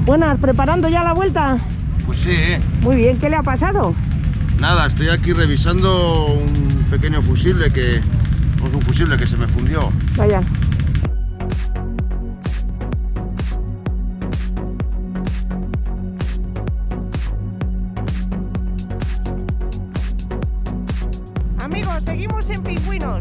Buenas, ¿preparando ya la vuelta? Pues sí, Muy bien, ¿qué le ha pasado? Nada, estoy aquí revisando un pequeño fusible que... Pues un fusible que se me fundió. Vaya. Amigos, seguimos en Pingüinos.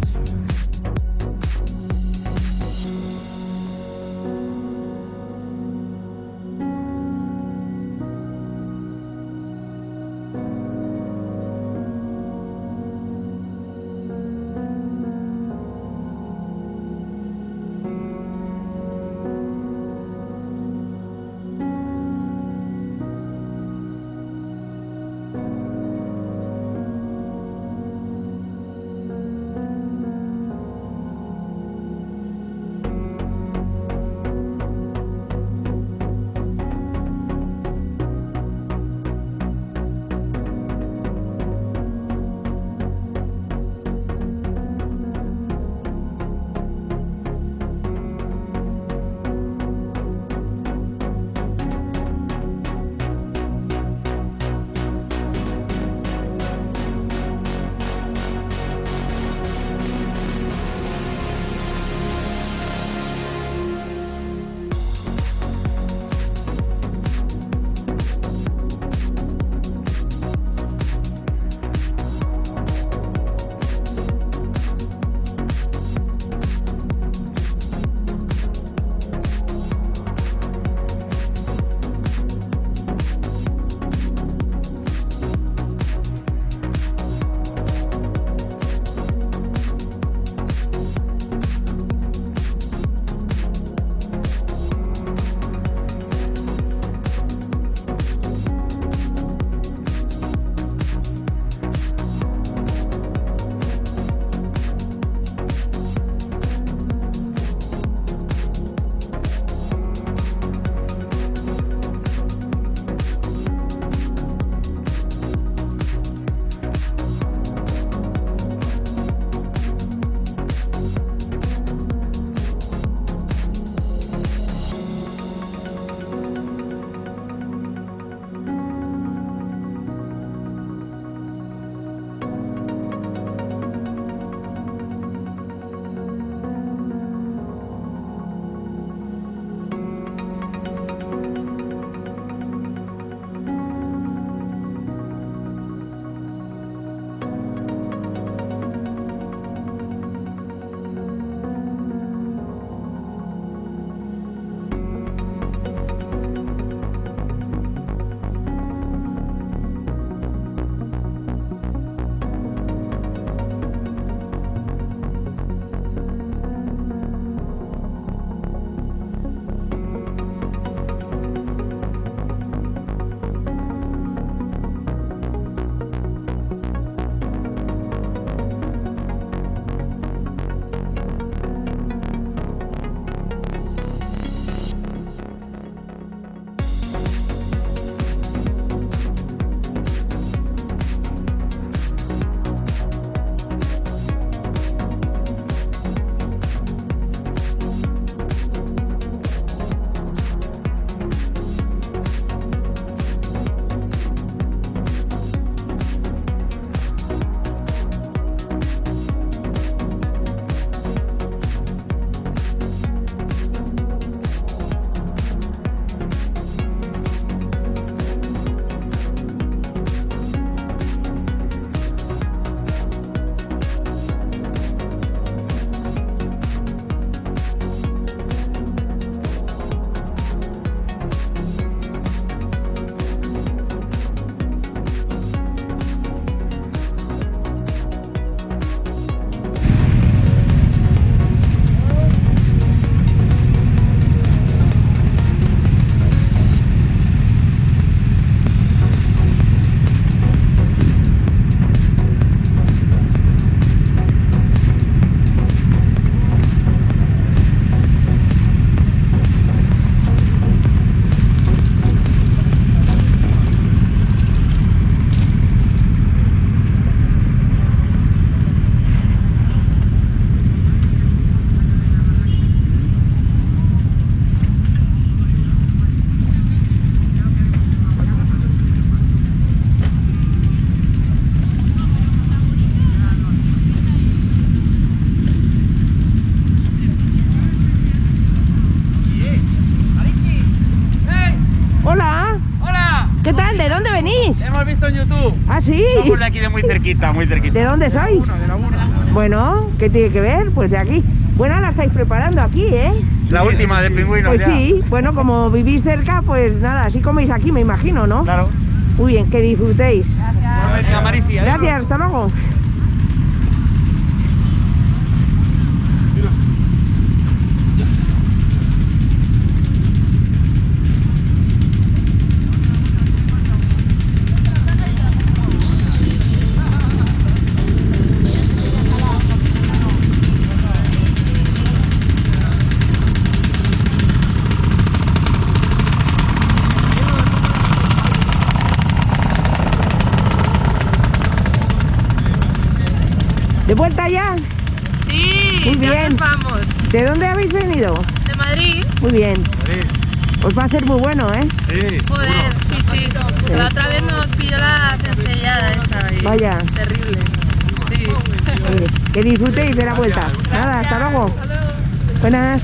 Hemos visto en YouTube. ¿Ah, sí? Somos de aquí, de muy cerquita, muy cerquita. ¿De dónde sois? De Laguna. Bueno, ¿qué tiene que ver? Pues de aquí. Bueno, la estáis preparando aquí, ¿eh? La última de pingüinos. Pues ya. sí, bueno, como vivís cerca, pues nada, así coméis aquí, me imagino, ¿no? Claro. Muy bien, que disfrutéis. Venga, Marisi, adiós. Gracias, hasta luego. ¿De vuelta ya? Sí, Muy ya bien. nos vamos. ¿De dónde habéis venido? De Madrid. Muy bien. Os va a ser muy bueno, ¿eh? Sí, Joder, sí, sí. La otra vez nos pilló la cencellada esa. Y Vaya. terrible. Sí. Oye, que disfrutéis de la vuelta. Nada, hasta luego. Buenas.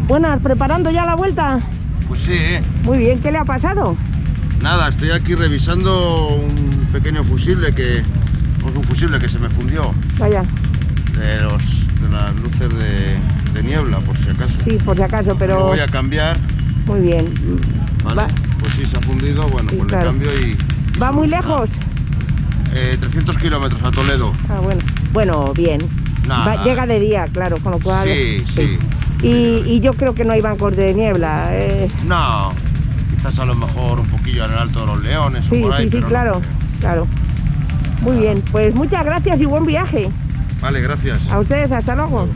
Buenas, ¿preparando ya la vuelta? pues sí. Muy bien, ¿qué le ha pasado? Nada, estoy aquí revisando un pequeño fusible que... Pues un fusible que se me fundió. Vaya, De las luces de niebla, por si acaso. sí, por si acaso, Lo pero voy a cambiar, muy bien. ¿vale? Va, Pues sí, se ha fundido, bueno, Sí, pues claro. le cambio y... ¿va muy lejos? 300 kilómetros a Toledo. Ah, bueno. Bueno, bien. Nada. Llega de día, claro, con lo cual... Sí, sí. Y yo creo que no hay bancos de niebla. No, quizás a lo mejor un poquillo en el Alto de los Leones Sí, o por ahí, sí, sí, pero no claro, creo. claro. Muy bien, pues muchas gracias y buen viaje. Vale, gracias. A ustedes, hasta luego.